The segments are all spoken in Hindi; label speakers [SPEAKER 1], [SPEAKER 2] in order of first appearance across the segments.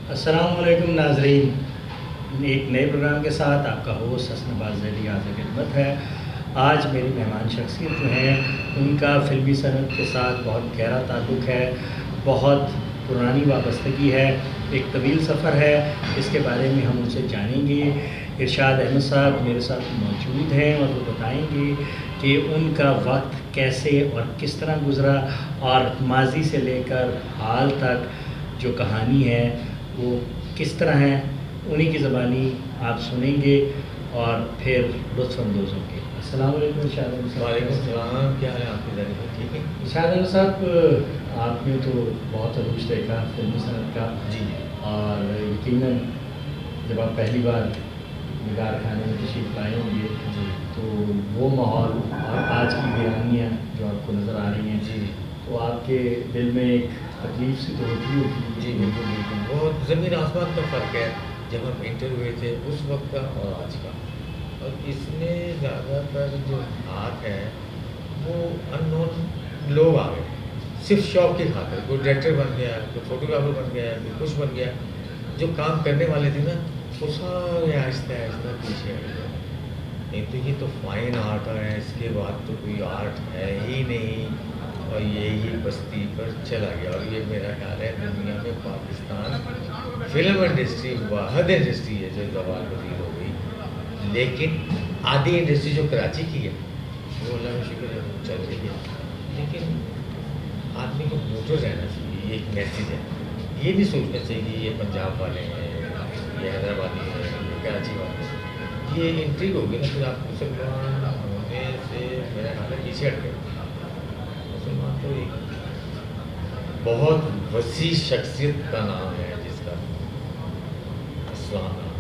[SPEAKER 1] अस्सलामुअलैकुम नाजरीन, एक नए प्रोग्राम के साथ आपका होस्ट हसन ज़ैदी हाज़िर खिदमत है। आज मेरी मेहमान शख्सियत जो हैं उनका फ़िल्मी सनत के साथ बहुत गहरा ताल्लुक़ है, बहुत पुरानी वाबस्तगी है, एक तवील सफ़र है। इसके बारे में हम उनसे जानेंगे। इरशाद अहमद साहब मेरे साथ मौजूद हैं और वो बताएंगे कि उनका वक्त कैसे और किस तरह गुज़रा और माज़ी से लेकर हाल तक जो कहानी है वो किस तरह है। उन्हीं की ज़बानी आप सुनेंगे और फिर लुत्फ़अंदोज़ होंगे। अस्सलाम वालेकुम इरशाद अहमद साहब।
[SPEAKER 2] वालेकुम सलाम, क्या हाल है आपके? ज़रिए ठीक है।
[SPEAKER 1] इरशाद अहमद साहब, आपने तो बहुत अरूज देखा फ़िल्मी सनत का
[SPEAKER 2] जी
[SPEAKER 1] और यकीनन जब आप पहली बार निगार खाने में तशरीफ़ लाए होंगे
[SPEAKER 2] जी
[SPEAKER 1] तो वो माहौल और आज की वीरानियाँ जो आपको नज़र आ रही हैं
[SPEAKER 2] जी
[SPEAKER 1] तो आपके दिल में एक तकलीफ़ सी तो होती होगी।
[SPEAKER 2] जी बिल्कुल बिल्कुल, बहुत ज़मीन आसमान का फ़र्क है जब हम इंटर हुए थे उस वक्त का और आज का। और इसमें ज़्यादातर जो हाथ है वो अननोन लोग आ गए, सिर्फ शौक की खातिर। कोई डायरेक्टर बन गया, कोई फोटोग्राफर बन गया, कोई कुछ बन गया। जो काम करने वाले थे ना वो सारे आहिस्ता आहिस्ता पीछे हट गए। नहीं तो ये तो फाइन आर्ट है, इसके बाद तो कोई आर्ट है ही नहीं। और यही बस्ती पर चला गया। और ये मेरा ख्याल है दुनिया में पाकिस्तान फिल्म इंडस्ट्री वाहद इंडस्ट्री है जो जवाल पजीर हो गई। लेकिन आधी इंडस्ट्री जो कराची की है वो अल्लाह का शुक्र है वो चल रही है। लेकिन आदमी को मोटर रहना चाहिए, ये एक मैसेज है। ये नहीं सोचना चाहिए कि ये पंजाब वाले हैं, ये हैदराबादी हैं, ये कराची वाले हैं। ये इंट्रीग हो गई ना, फिर आप मुसलमान होने से मेरा ख्याल है पीछे हट गए। मुसलमान तो एक बहुत वसी शख्सियत का नाम है जिसका इस्लाम नाम,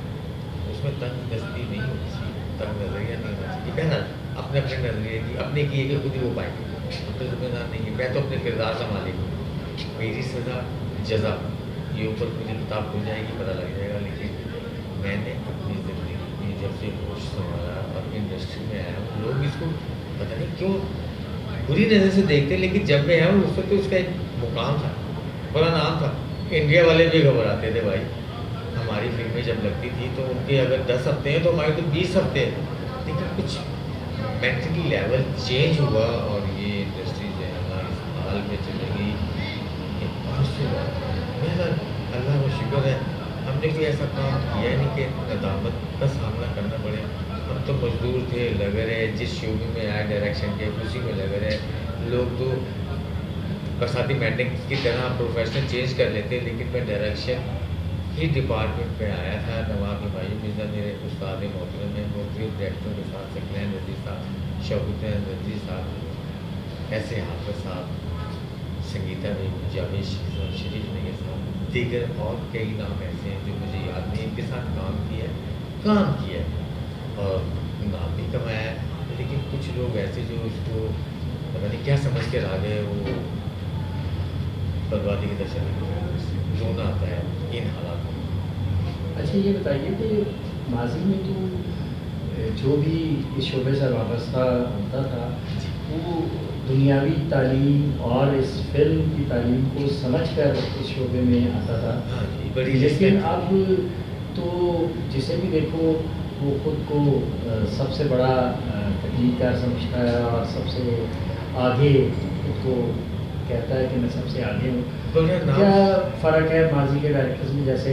[SPEAKER 2] उसमें तंग दस्ती नहीं होनी चाहिए, तंग नज़रिया नहीं होना चाहिए। बहरहाल अपने अपने नज़रिए की अपने किए कि खुद ही वो पाएंगे, तो जिम्मेदार नहीं है। मैं तो अपने किरदार का मालिक हूँ, मेरी सज़ा जज़ा ये ऊपर मुझे किताब खुल जाएगी, पता लग जाएगा। लेकिन मैंने अपनी ज़िंदगी में जब से होश संभाला और इंडस्ट्री में आया, लोग इसको पता नहीं क्यों बुरी नज़र से देखते। लेकिन जब मैं आया उस वक्त तो उसका एक मुकाम था, बड़ा नाम था। इंडिया वाले भी घबराते थे भाई। हमारी फिल्में जब लगती थी तो उनके अगर 10 हफ्ते हैं तो हमारे तो 20 हफ्ते हैं। लेकिन कुछ मेंटली लेवल चेंज हुआ और ये इंडस्ट्री जो है ना इस हाल में चली गई कि अल्लाह का शुक्र है हमने कोई ऐसा काम किया नहीं कि नदामत का सामना करना पड़े। हम तो मजदूर थे, लगे रहे, जिस शोबे में आए डायरेक्शन के उसी में लगे रहे। लोग तो बरसाती मैंडिंग की तरह प्रोफेशनल चेंज कर लेते, लेकिन मैं डायरेक्शन ही डिपार्टमेंट में आया था। नवाब भाई मिर्जा मेरे उस्ताद मोहतरम में मुख्तलिफ डायरेक्टरों के साथ सकलैन रजी साहब, शौकत रजी साहब, ऐसे हाफिज साहब, संगीता में जावेद शरीफ ने के साथ दीगर और कई नाम ऐसे हैं जो मुझे याद नहीं, इनके साथ काम किया और नाम भी कमाया है। लेकिन कुछ लोग ऐसे जो इसको पता नहीं क्या समझ के आ गए, वो बर्बादी की तरफ चले गए। रोना आता है इन हालात में।
[SPEAKER 1] अच्छा, ये बताइए कि माजी में तो जो भी इस शोबे से वाबस्ता होता था वो दुनियावी तालीम और इस फिल्म की तालीम को समझकर इस शोबे में आता था।
[SPEAKER 2] हाँ जी, बड़ी
[SPEAKER 1] लेकिन
[SPEAKER 2] रिस्पेक्ट।
[SPEAKER 1] अब तो जिसे भी देखो वो खुद को सबसे बड़ा तकनीकार समझता है और सबसे आगे खुद को कहता है कि मैं सबसे आगे हूँ।
[SPEAKER 2] बड़ा नाम
[SPEAKER 1] क्या फ़र्क है माजी के डायरेक्टर्स में? जैसे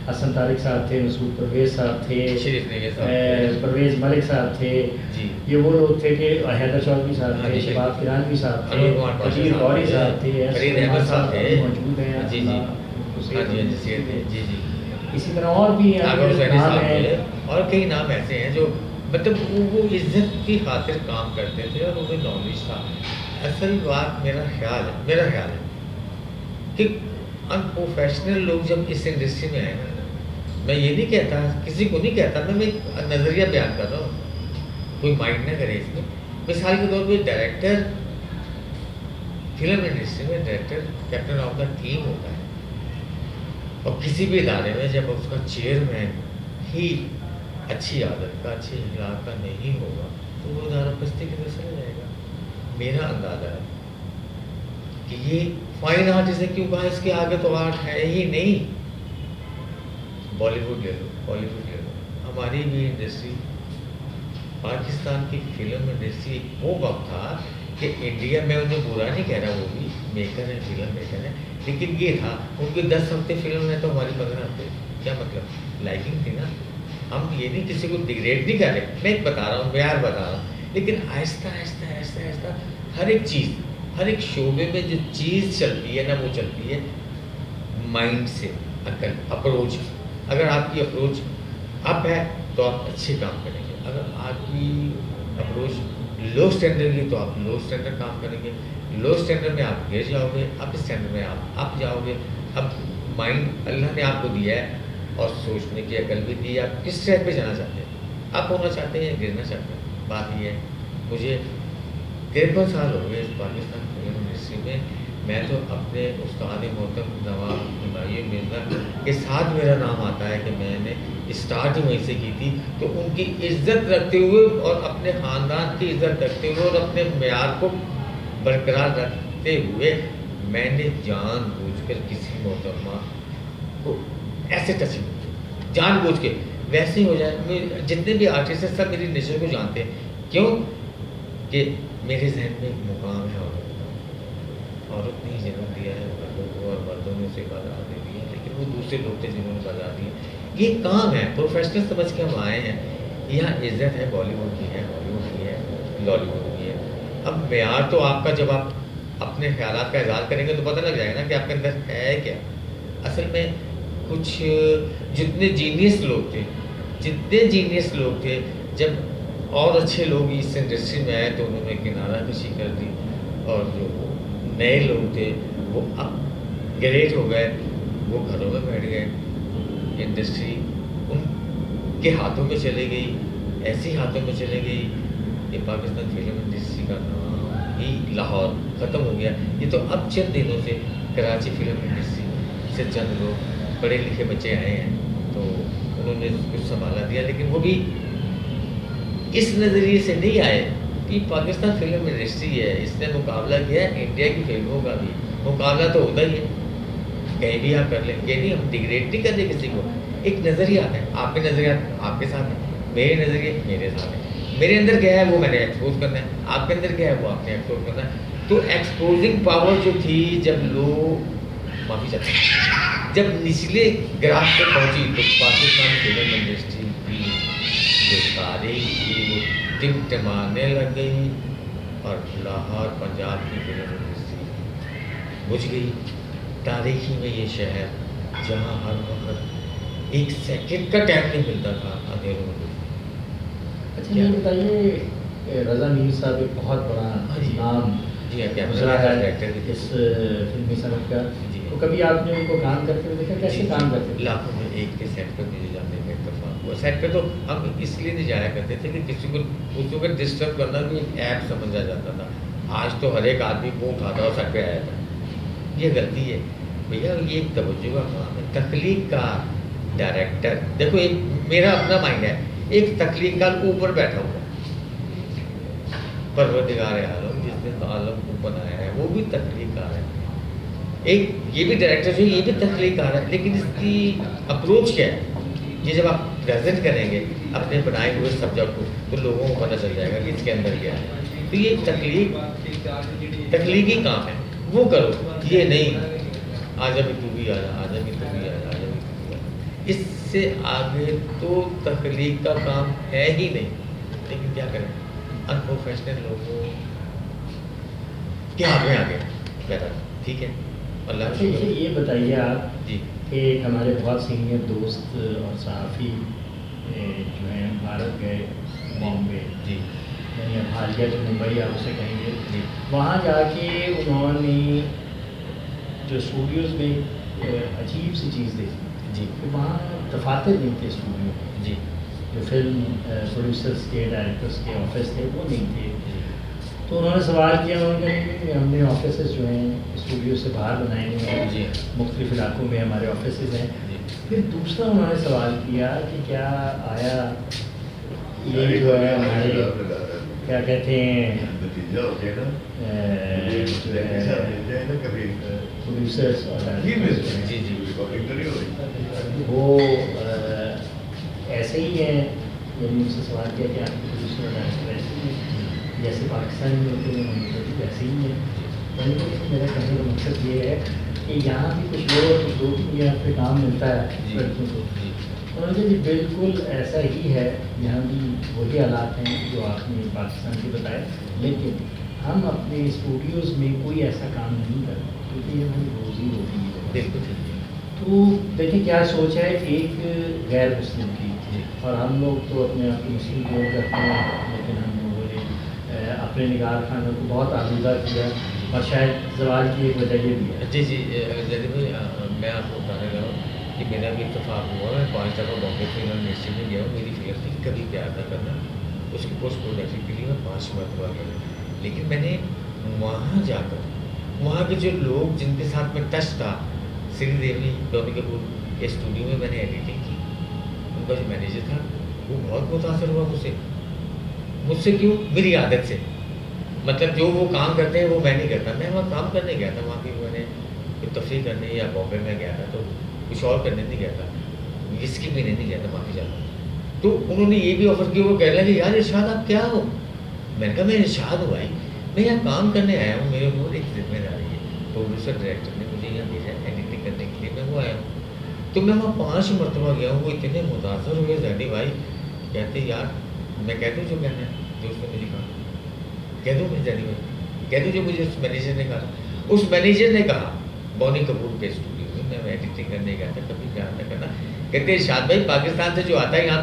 [SPEAKER 1] हसन तारिक साहब थे, मसूद परवेज़ साहब थे,
[SPEAKER 2] शरीफ ने के साथ
[SPEAKER 1] परवेज़ मलिक साहब थे।
[SPEAKER 2] जी,
[SPEAKER 1] ये वो लोग थे कि हैदर चौधरी साहब
[SPEAKER 2] हाँ
[SPEAKER 1] थे,
[SPEAKER 2] जी,
[SPEAKER 1] शबाब किरानवी साहब थे,
[SPEAKER 2] अनवर कुमार पाशा
[SPEAKER 1] फकीर
[SPEAKER 2] साहब
[SPEAKER 1] गौरी
[SPEAKER 2] थे,
[SPEAKER 1] साहब थे,
[SPEAKER 2] फरीद अहमद साहब थे,
[SPEAKER 1] मौजूद हैं।
[SPEAKER 2] जी जी,
[SPEAKER 1] उनको
[SPEAKER 2] हाँ
[SPEAKER 1] सेहत
[SPEAKER 2] जी हाँ जी,
[SPEAKER 1] नसीब
[SPEAKER 2] सेहत
[SPEAKER 1] है।
[SPEAKER 2] है, जी जी।
[SPEAKER 1] इसी तरह और भी
[SPEAKER 2] आगर हुसैनी
[SPEAKER 1] नाम
[SPEAKER 2] साहब
[SPEAKER 1] हैं।
[SPEAKER 2] थे और कई नाम ऐसे हैं जो मतलब वो इज्जत की खातिर काम करते थे और उन्हें नॉलेज था। असल बात मेरा ख्याल है कि अनप्रोफेशनल लोग जब इस इंडस्ट्री में आए ना, मैं ये नहीं कहता, किसी को नहीं कहता, मैं एक नज़रिया बयान कर रहा हूँ, कोई माइंड ना करे इसमें। मिसाल के तौर पे डायरेक्टर फिल्म इंडस्ट्री में director captain of the team होता है और किसी भी इदारे में जब उसका चेयरमैन ही अच्छी आदत का, अच्छी अखलाक का नहीं होगा तो वो इदारा पस्ती की तरफ चला जाएगा। मेरा अंदाज़ा है कि ये फाइन आर्ट जिसे क्यों कहा, इसके आगे तो आर्ट है ही नहीं। बॉलीवुड ले लो, हॉलीवुड ले लो, हमारी भी इंडस्ट्री, पाकिस्तान की फिल्म इंडस्ट्री वो वक्त था कि इंडिया में, उन्हें बुरा नहीं कह रहा, वो भी मेकर है, फिल्म मेकर है, लेकिन ये था उनके 10 हफ्ते फिल्म है तो हमारी 15 हफ्ते, क्या मतलब लाइकिंग थी ना। हम ये नहीं किसी को डिग्रेड नहीं कर रहे, मैं एक बता रहा हूँ, प्यार बता रहा हूँ, लेकिन आहिस्ता आहिस्ता आहिस्ता आहिस्ता हर एक चीज़, हर एक शोबे में जो चीज़ चलती है ना, वो चलती है माइंड से, अकल, अप्रोच। अगर आपकी अप्रोच अप है तो आप अच्छे काम करेंगे, अगर आपकी अप्रोच लो स्टैंडर्ड की तो आप लो स्टैंडर्ड काम करेंगे, लो स्टैंडर्ड में आप गिर जाओगे, अप स्टैंडर्ड में आप अप जाओगे। अब माइंड अल्लाह ने आपको दिया है और सोचने की अकल भी दी है, आप किस स्टेप पे जाना चाहते हैं, अप होना चाहते हैं या गिरना चाहते हैं। बात ये है, मुझे 53 साल हो गए इस पाकिस्तान फिल्म इंडस्ट्री में। मैं तो अपने उस्ताद मोहतरम नवाब हुमायूं मिर्ज़ा के साथ मेरा नाम आता है कि मैंने स्टार्ट ही वहीं से की थी, तो उनकी इज़्ज़त रखते हुए और अपने ख़ानदान की इज़्ज़त रखते हुए और अपने मेयार को बरकरार रखते हुए मैंने जानबूझकर किसी मोहतरमा को ऐसे टच नहीं किया, जानबूझ के। वैसे ही हो जाए, जितने भी आर्टिस्ट हैं सब मेरी नेचर को जानते हैं, क्यों कि मेरे जहन में एक मुकाम है औरत ने ही जन्म दिया है मर्दों को, और मर्दों ने उसे बाजार दे दी है, लेकिन वो दूसरे लोग थे जिन्होंने बाजार दिए। ये काम है, प्रोफेशनल समझ के हम आए हैं। यहाँ इज्जत है, बॉलीवुड की है, हॉलीवुड की है, लॉलीवुड की है। अब मेयार तो आपका, जब आप अपने ख्यालात का इज़हार करेंगे तो पता लग जाएगा ना कि आपके अंदर है क्या। असल में कुछ जितने जीनियस लोग थे, जब और अच्छे लोग इस इंडस्ट्री में आए तो उन्होंने किनारा कशी कर दी, और जो नए लोग थे वो अपग्रेड हो गए, वो घरों में बैठ गए। इंडस्ट्री उनके हाथों में चले गई, ऐसी हाथों में चले गई कि पाकिस्तान फिल्म इंडस्ट्री का नाम ही लाहौर ख़त्म हो गया। ये तो अब चंद दिनों से कराची फिल्म इंडस्ट्री से चंद लोग पढ़े लिखे बच्चे आए हैं, तो उन्होंने कुछ संभाला दिया, लेकिन वो भी इस नज़रिए से नहीं आए कि पाकिस्तान फिल्म इंडस्ट्री है, इसने मुकाबला किया है इंडिया की फिल्मों का भी। मुकाबला तो होता ही है, कहीं भी आप कर लें, ये नहीं, हम डिग्रेड नहीं करते किसी को। एक नज़रिया है, आपके नज़रिया आपके साथ है, मेरे नज़रिए मेरे साथ है। मेरे अंदर क्या है वो मैंने एक्सपोज करना है, आपके अंदर क्या है वो आपने एक्सपोज करना है। तो एक्सपोजिंग पावर जो थी, जब लोग माफ़ी चाहते हैं, जब निचले ग्राफ पे पहुँची तो पाकिस्तान फिल्म इंडस्ट्री की जो तारीख थी वो टिमटिमाने लग गई, और लाहौर पंजाब की फिल्म इंडस्ट्री बुझ गई। तारीखी में ये शहर जहाँ हर वक्त एक सेकंड का टाइम नहीं मिलता था, अंधेरों में।
[SPEAKER 1] अच्छा ये बताइए, रज़ा मीर साहब एक बहुत बड़ा नाम
[SPEAKER 2] जी हाँ, क्या
[SPEAKER 1] गुजरा है
[SPEAKER 2] डायरेक्टर
[SPEAKER 1] इस फिल्मी सनत का,
[SPEAKER 2] जी।
[SPEAKER 1] तो कभी आपने उनको काम करते हुए देखा, कैसे काम करते थे?
[SPEAKER 2] लाखों में एक के सेट पर मुझे जाने का इत्तेफाक हुआ। सेट पे तो हम इसलिए नहीं जाया करते थे कि किसी को उसको फिर डिस्टर्ब करना भी एक ऐप समझा जाता था। आज तो हर एक आदमी मुँह उठाता और सेट पे आया था, ये गलती है भैया। ये एक तवज्जो का काम है, तख्लीक का डायरेक्टर। देखो, एक मेरा अपना माइंड है, एक तख्लीक का ऊपर बैठा हुआ परवरदिगार आलम, जिसने आलम को बनाया है, वो भी तख्लीकार है। एक ये भी डायरेक्टर जो ये भी तख्लीकार है, लेकिन इसकी अप्रोच क्या है, ये जब आप प्रेजेंट करेंगे अपने बनाए हुए सब्जेक्ट को, तो लोगों को पता चल जाएगा कि इसके अंदर क्या है। तो ये तख्लीकी काम है, वो करो। ये नहीं आजा भी तू भी आजा, आजा भी तू भी आजा, आजा भी तू भी आजा। इससे आगे तो तख्लीक का काम है ही नहीं। लेकिन क्या करें, अनप्रोफेशनल लोगों के हाथ में आ गए। बेहतर ठीक है, अल्लाह का शुक्र।
[SPEAKER 1] ये बताइए आप
[SPEAKER 2] जी
[SPEAKER 1] कि हमारे बहुत सीनियर दोस्त और सहाफ़ी जो हैं भारत गए, बॉम्बे
[SPEAKER 2] जी
[SPEAKER 1] या हालिया जो मुंबई आप उसे कहेंगे,
[SPEAKER 2] जी
[SPEAKER 1] वहाँ जाके उन्होंने जो स्टूडियोज़ में अजीब सी चीज़ देखी
[SPEAKER 2] जी
[SPEAKER 1] कि वहाँ दफातर नहीं थे स्टूडियो में,
[SPEAKER 2] जी
[SPEAKER 1] जो फिल्म प्रोड्यूसर्स के, डायरेक्टर्स के ऑफिस थे वो नहीं थे। तो उन्होंने सवाल किया, उन्होंने कहा कि हमने ऑफिस जो हैं स्टूडियो से बाहर बनाए हैं,
[SPEAKER 2] जी
[SPEAKER 1] मुख्तलिफ इलाकों में हमारे ऑफिस हैं।
[SPEAKER 2] जी
[SPEAKER 1] फिर दूसरा उन्होंने सवाल किया कि क्या आया ये जो है हमारे क्या कहते हैं प्रोड्यूसर्स और
[SPEAKER 2] जी जी
[SPEAKER 1] वो वैसे ही हैं, जब मुझसे सवाल किया कि आपके प्रोड्यूसर और डायरेक्टर वैसे ही हैं जैसे पाकिस्तान में होते हैं, तो वैसे ही हैं। मैंने कहा मेरा कहने का मकसद ये है कि यहाँ भी कुछ लोग यहाँ पे काम मिलता है लड़कियों को। उन्होंने कहा जी बिल्कुल ऐसा ही है, यहाँ भी वही हालात हैं जो आपने पाकिस्तान के बताए, लेकिन हम अपने स्टूडियोज़ में कोई ऐसा काम नहीं करते क्योंकि ये हमारी रोज़ी रोटी है।
[SPEAKER 2] बिल्कुल।
[SPEAKER 1] तो देखिए क्या सोच है एक गैर मुस्लिम की, और हम लोग तो अपने आप को मुस्लिम बोल करते हैं, लेकिन हम लोगों ने अपने निगार खानों को बहुत आलूदा किया, और शायद सवाल की एक वजह ये भी है।
[SPEAKER 2] जी जैसे भाई मैं आपको बताने लगा हूँ कि मेरा भी इत्तेफाक हुआ, मैं 5 दफ़ा बॉम्बे फिल्म इंडस्ट्री में गया हूँ। मेरी फिल्म थी कभी प्यार ना करना, उसकी पोस्ट प्रोडक्शन के लिए मैं 5 मरतबा गया। लेकिन मैंने वहाँ जाकर वहाँ के जो लोग जिनके साथ में टच था, श्रीदेवी, टॉनी कपूर के स्टूडियो में मैंने एडिटिंग की, उनका जो मैनेजर था वो बहुत मुतासर हुआ मुझसे क्यों? मेरी आदत से। मतलब जो वो काम करते हैं वो मैं नहीं करता। मैं वहाँ काम करने गया था, वहाँ की मैंने तफरीह करने या बॉम्बे में गया था, तो कुछ और करने नहीं गया था, विस्की पीने नहीं गया था, माफ़ी चाहता। तो उन्होंने ये भी ऑफ़र किया, वो कह रहे कि यार इरशाद आप क्या हो? मैंने कहा मैं इरशाद हूँ भाई, मैं यहाँ काम करने आया हूँ, मेरे ऊपर एक जिम्मेदारी है। प्रोड्यूसर डायरेक्टर ने मुझे यहाँ भेजा एडिटिंग करने के लिए, मैं वो आया हूँ। तो मैं वहाँ 5 मरतबा गया हूँ। वो इतने मुतासर हुए जैदी भाई, कहते यार मैं कह दूँ जो कहना है, जो उसने मुझे कहा कह दूँ, मैं जैदी भाई कह दूँ जो मुझे उस मैनेजर ने कहा। उस मैनेजर ने कहा बॉनी कपूर के स्टूडियो में मैं एडिटिंग करने गया था, कभी प्यार न करना। कहते इरशाद भाई पाकिस्तान से जो आता है यहाँ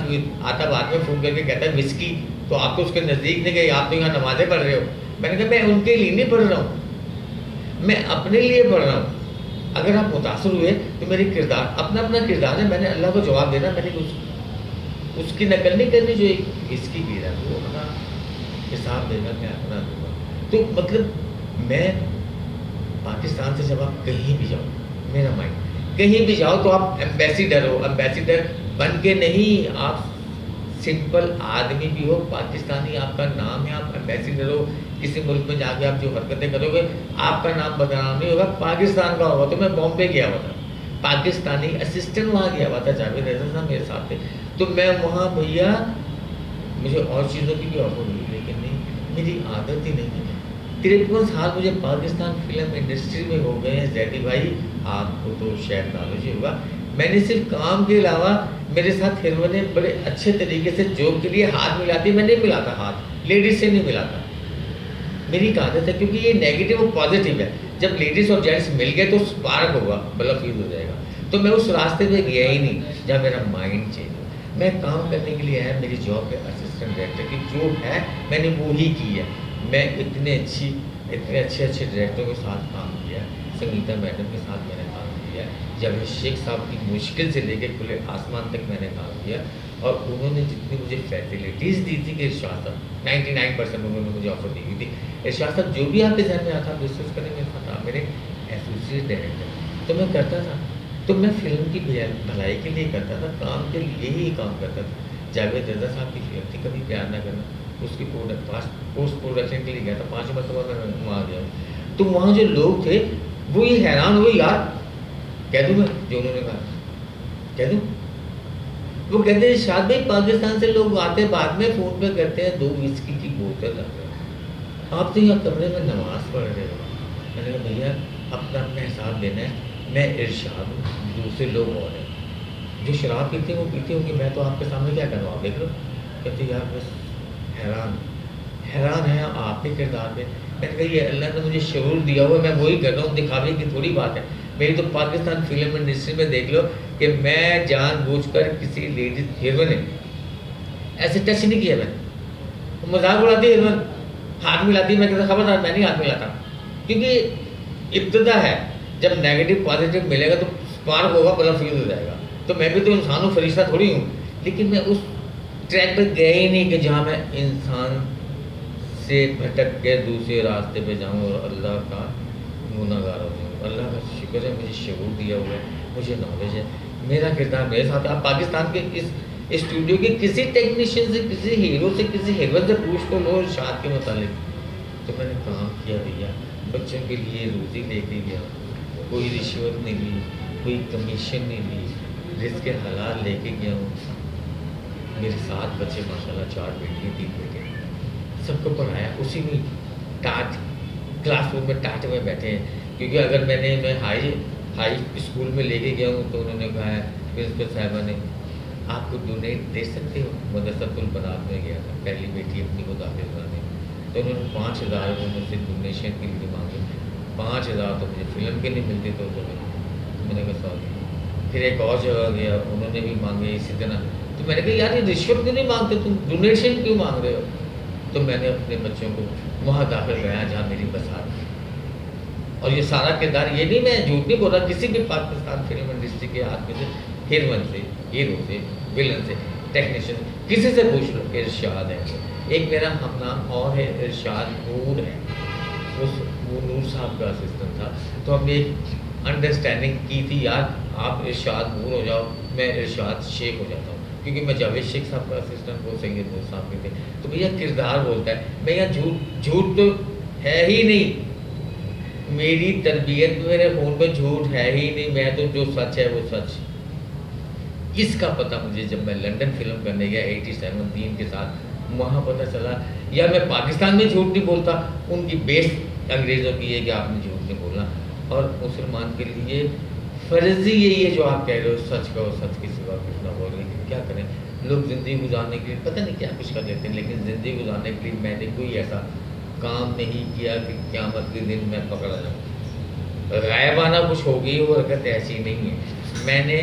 [SPEAKER 2] आता बाद में फ़ोन करके कहता है विस्की, तो आप तो उसके नज़दीक नहीं गए, आप तो यहाँ नमाज़ें पढ़ रहे हो। मैंने कहा मैं उनके लिए नहीं पढ़ रहा हूँ, मैं अपने लिए पढ़ रहा हूँ। अगर आप मुतासर हुए तो मेरे किरदार अपना किरदार है, मैंने अल्लाह को जवाब देना, मैंने उसकी नकल नहीं करनी। जो एक इसकी भी है वो अपना हिसाब देगा, मैं अपना दूँगा। तो मतलब मैं पाकिस्तान से जब आप कहीं भी जाओ, मेरा माइंड कहीं भी जाओ तो आप एम्बेसडर हो, एम्बेसडर बन के नहीं, आप सिंपल आदमी भी हो, पाकिस्तानी आपका नाम है, आप एम्बेसडर हो। किसी मुल्क में जाके आप जो हरकतें करोगे आपका नाम बदनाम नहीं होगा, पाकिस्तान का होगा। तो मैं बॉम्बे गया हुआ था, पाकिस्तानी असिस्टेंट वहाँ गया हुआ था, जावेद रज़ा साहब मेरे साथ थे। तो मैं वहाँ भैया मुझे और चीज़ों की भी ऑफर हुई, लेकिन नहीं, मेरी आदत ही नहीं है। 53 साल मुझे पाकिस्तान फिल्म इंडस्ट्री में हो गए हैं जैदी भाई, आपको तो शायद नॉलेज ही होगा। मैंने सिर्फ काम के अलावा मेरे साथ हीरोइनें बड़े अच्छे तरीके से जॉब के लिए हाथ मिलाती, मैं नहीं मिलाता हाथ, लेडीज से नहीं मिलाता। मेरी एक आदत है, क्योंकि ये नेगेटिव और पॉजिटिव है। जब लेडीज़ और जेंट्स मिल गए तो स्पार्क होगा, बल्ब फ्यूज हो जाएगा। तो मैं उस रास्ते पे गया ही नहीं जहाँ मेरा माइंड चेंज हो। मैं काम करने के लिए आया, मेरी जॉब है असिस्टेंट डायरेक्टर की, जो है मैंने वो ही की है। मैं इतने अच्छे डायरेक्टरों के साथ काम किया, संगीता मैडम के साथ मैंने काम किया, जावेद शेख साहब की मुश्किल से लेकर खुले आसमान तक मैंने काम किया। और उन्होंने जितनी मुझे फैसिलिटीज़ दी थी कि इरशाद साहब 99% उन्होंने मुझे ऑफर दी हुई थी। इरशाद साहब जो भी आपके जहन में आता आप डिस्कस करें, मेरे साथ आप मेरे एसोसिएट डायरेक्टर। तो मैं करता था, तो मैं फिल्म की भलाई के लिए करता था, काम के लिए ही काम करता था। जावेद रज़ा साहब की फिल्म थी कभी प्यार ना करना, उसकी पोस्ट प्रोडक्शन के लिए गया था, 5 मरतबा मैं वहाँ गया हूँ। तो वहाँ जो लोग थे वो ये हैरान हुए, यार कह दूँ मैं जो उन्होंने कहा, कह दूँ? वो कहते हैं शायद भाई पाकिस्तान से लोग आते बाद में फ़ोन पे करते हैं 2 विस्की की बोतल आ रहे हैं, आप तो यहाँ कमरे में नमाज़ पढ़ रहे हो। मैंने कहा भैया अपना हिसाब देना है, मैं इरशाद हूँ, दूसरे लोग और हैं जो शराब पीते हैं वो पीते होंगे, मैं तो आपके सामने क्या करूँ, आप देख लो। कहते यार बस हैरान है आपके किरदार पे। मैंने कहा ये अल्लाह ने मुझे शऊर दिया हुआ, मैं वही कर रहा हूँ, दिखावे की थोड़ी बात है। मेरी तो पाकिस्तान फिल्म इंडस्ट्री में देख लो कि मैं जानबूझकर किसी लेडीज हीरोइन ने ऐसे टच नहीं किया, मैंने मजाक उड़ाती हीरोइन हाथ मिलाती, मैं कहता खबरदार मैं नहीं हाथ मिलाता, क्योंकि इब्तदा है। जब नेगेटिव पॉजिटिव मिलेगा तो स्पार्क होगा, बल्ब फ्यूज हो जाएगा। तो मैं भी तो इंसान हूँ, फरिश्ता थोड़ी हूँ। लेकिन मैं उस ट्रैक पर गया ही नहीं कि जहाँ मैं इंसान से भटक के दूसरे रास्ते पे जाऊँ और अल्लाह का गुनाहगार हो जाऊँ। अल्लाह का शुक्र है मुझे शऊर दिया हुआ है, मुझे नॉलेज है, मेरा किरदार मेरे साथ है। आप पाकिस्तान के इस स्टूडियो के किसी टेक्नीशियन से, किसी हीरो से, किसी हीरोइन से पूछ तो लो इरशाद के मुतालिक। तो मैंने काम किया भैया, बच्चों के लिए रोज़ी लेके गया, कोई रिश्वत नहीं ली, कोई कमीशन नहीं ली, रिज़्क़ हलाल लेके गया हूँ। मेरे 7 बच्चे माशाल्लाह, 4 बेटियाँ 3 बेटे, सबको पढ़ाया उसी में टाट क्लासरूम में टाट में बैठे हैं। क्योंकि अगर मैं हाई हाई स्कूल में लेके गया हूँ तो उन्होंने कहा है प्रिंसिपल साहिबा ने, आप कुछ डोनेट दे सकते हो? मदरसातुल बनात में गया था पहली बेटी अपनी को दाखिल कराने, तो उन्होंने 5,000 रुपये मुझसे डोनेशन के लिए मांगे। 5,000 तो मुझे फिल्म के नहीं मिलते तो मैंने कहा सॉरी। फिर एक और जगह गया, उन्होंने भी मांगे इसी तरह। तो मैंने कहा यार ये रिश्वत क्यों नहीं मांगते तुम, डोनेशन क्यों मांग रहे हो? तो मैंने अपने बच्चों को वहाँ दाखिल कराया जहाँ मेरी बसात थी। और ये सारा किरदार, ये नहीं मैं झूठ नहीं बोल रहा, किसी भी पाकिस्तान फिल्म इंडस्ट्री के आदमी से, हीरोइन से, हीरो से, विलन से, टेक्नीशियन, किसी से पूछ लो, इरशाद है। एक मेरा हमनाम और है, इरशाद नूर है, वो नूर साहब का असिस्टेंट था। तो हमने एक अंडरस्टैंडिंग की थी, यार आप इरशाद नूर हो जाओ, मैं इरशाद शेख हो जाता हूँ, क्योंकि मैं जावेद शेख साहब का असिस्टेंट, वो सैयद नूर साहब के थे। तो भैया किरदार बोलता है, भैया झूठ तो है ही नहीं, मेरी तरबियत में मेरे फ़ोन पे झूठ है ही नहीं, मैं तो जो सच है वो सच। इसका पता मुझे जब मैं लंदन फिल्म करने गया 87 टीम के साथ, वहाँ पता चला यार मैं पाकिस्तान में झूठ नहीं बोलता, उनकी बेस अंग्रेज़ों की है कि आपने झूठ नहीं बोलना। और मुसलमान के लिए फ़र्ज़ी यही है जो आप कह रहे हो, सच कहो, सच के सिवा कुछ ना बोलो। लेकिन क्या करें, लोग ज़िंदगी गुजारने के लिए पता नहीं क्या कुछ कर देते हैं, लेकिन ज़िंदगी गुजारने के लिए मैंने कोई ऐसा काम नहीं किया कि क़यामत के दिन मैं पकड़ा जाऊँ। गायबाना कुछ हो गई, वो हरकत ऐसी नहीं है। मैंने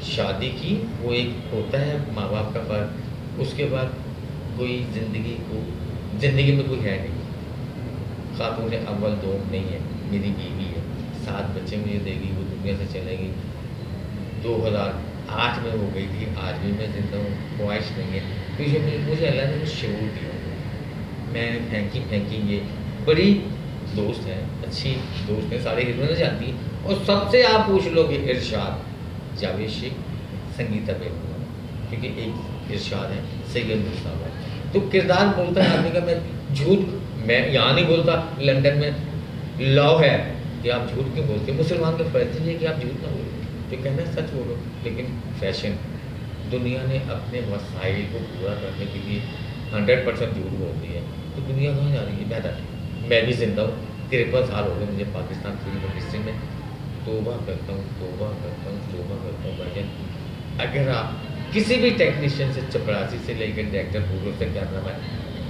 [SPEAKER 2] शादी की, वो एक होता है माँ बाप का फ़र्ज, उसके बाद कोई ज़िंदगी में कोई है नहीं। खातून अव्वल दो नहीं है, मेरी बीवी है, 7 बच्चे मुझे देगी, वो दुनिया से चलेगी। 2008 में हो गई थी, आज भी मैं ज़िंदा हूँ, ख्वाहिश नहीं है, क्योंकि मुझे अल्लाह ने कुछ शऊर दिया। मैं फेंकी ये बड़ी दोस्त है, अच्छी दोस्त है, सारे हीरोइनें जाती हैं। और सबसे आप पूछ लोगे इरशाद, जावेद शेख, संगीता बेगम, क्योंकि एक इरशाद है, सैयद नूर साहब है। तो किरदार बोलता है आदमी का। मैं झूठ मैं यहाँ नहीं बोलता, लंदन में लॉ है कि आप झूठ क्यों बोलते। मुसलमान का फर्ज नहीं है कि आप झूठ ना बोलो, जो कहना है सच बोलो। लेकिन फैशन दुनिया ने अपने वसाइल को पूरा करने के लिए 100% झूठ बोलती है, तो दुनिया कहाँ जा रही है? मैं भी जिंदा हूँ, 53 साल हो गए मुझे पाकिस्तान फिल्म इंडस्ट्री में। तौबा करता हूँ भाईजान, अगर आप किसी भी टेक्नीशियन से, चपरासी से लेकर डायरेक्टर, प्रोड्यूसर से, कैमरामैन,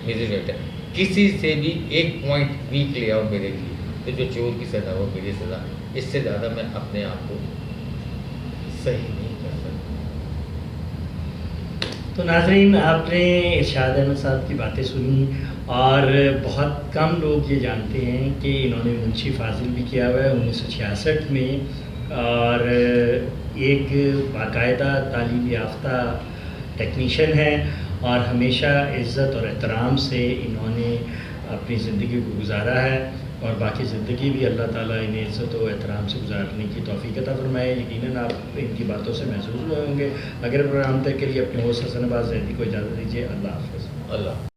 [SPEAKER 2] म्यूजिक डायरेक्टर, किसी से भी एक पॉइंट वीक ले आओ मेरे लिए, तो जो चोर की सज़ा हो मेरी सज़ा, इससे ज़्यादा मैं अपने आप को सही नहीं कर सकता।
[SPEAKER 1] तो नाज़रीन, आपने इरशाद अहमद साहब की बातें सुनी, और बहुत कम लोग ये जानते हैं कि इन्होंने मुंशी फाजिल भी किया हुआ है 1966 में, और एक बाकायदा तालीम याफ्ता टेक्नीशियन है, और हमेशा इज़्ज़त और एहतराम से इन्होंने अपनी ज़िंदगी को गुजारा है, और बाकी ज़िंदगी भी अल्लाह ताला इन्हें इज़्ज़त और एहतराम से गुजारने की तौफ़ीक अता फ़रमाए। यकीनन आप इनकी बातों से महसूस हुए होंगे। अगर प्रोग्राम तक के लिए अपने होस्ट हसन अब्बास ज़ैदी को इजाज़त दीजिए। अल्लाह हाफ़िज़।
[SPEAKER 2] अल्लाह।